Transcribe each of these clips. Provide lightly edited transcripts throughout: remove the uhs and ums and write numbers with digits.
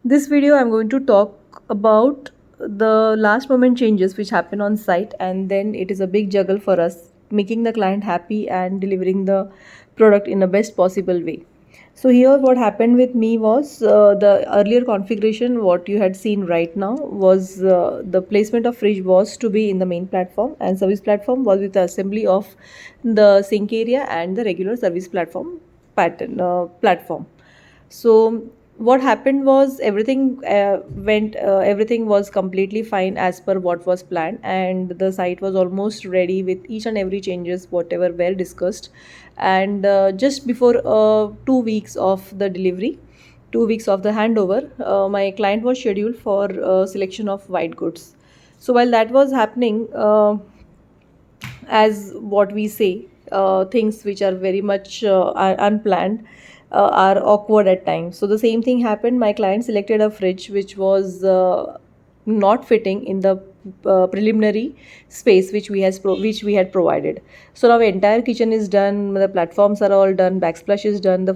This video I'm going to talk about the last moment changes which happen on site, and then it is a big juggle for us making the client happy and delivering the product in the best possible way. So here what happened with me was the earlier configuration what you had seen right now was the placement of fridge was to be in the main platform, and service platform was with the assembly of the sink area and the regular service platform platform. So what happened was everything was completely fine as per what was planned, and the site was almost ready with each and every changes whatever were discussed. And just before 2 weeks of the delivery, 2 weeks of the handover, my client was scheduled for selection of white goods. So while that was happening, as what we say, things which are very much unplanned are awkward at times. So the same thing happened. My client selected a fridge which was not fitting in the preliminary space which we had provided. So now entire kitchen is done, the platforms are all done, backsplash is done, the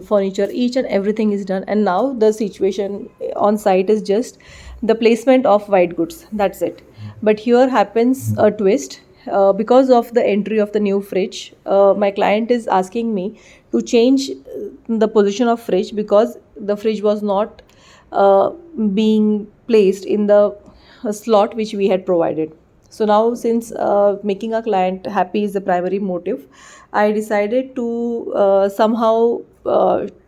furniture, each and everything is done, and now the situation on site is just the placement of white goods. That's it. But here happens a twist. Because of the entry of the new fridge, my client is asking me to change the position of fridge because the fridge was not uh, being placed in the slot which we had provided. So now, since making a client happy is the primary motive, I decided to somehow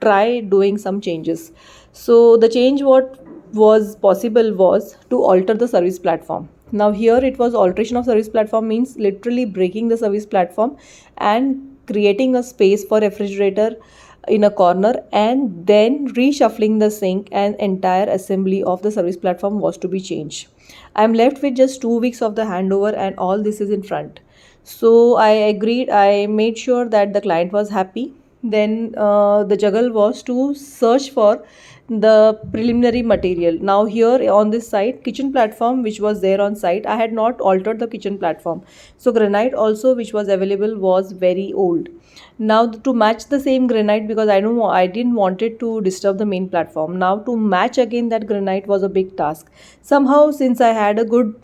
try doing some changes. So the change what was possible was to alter the service platform. Now here it was alteration of service platform means literally breaking the service platform and creating a space for refrigerator in a corner, and then reshuffling the sink, and entire assembly of the service platform was to be changed. I'm left with just 2 weeks of the handover and all this is in front. So I agreed, I made sure that the client was happy. Then the juggle was to search for the preliminary material. Now here on this site, kitchen platform which was there on site, I had not altered the kitchen platform. So granite also which was available was very old. Now to match the same granite, because I didn't want it to disturb the main platform. Now to match again that granite was a big task. Somehow, since I had a good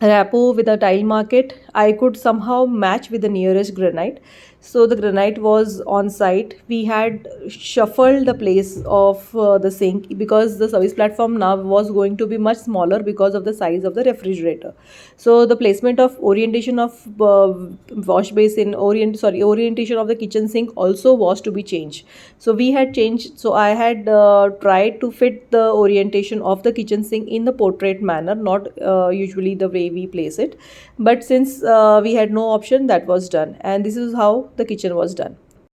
rapport with the tile market, I could somehow match with the nearest granite. So the granite was on site. We had shuffled the place of the sink because the service platform now was going to be much smaller because of the size of the refrigerator. So the placement of orientation of wash basin, orientation of the kitchen sink also was to be changed. So we had changed. So I had tried to fit the orientation of the kitchen sink in the portrait manner, not usually the way we place it. But since we had no option, that was done, and this is how the kitchen was done.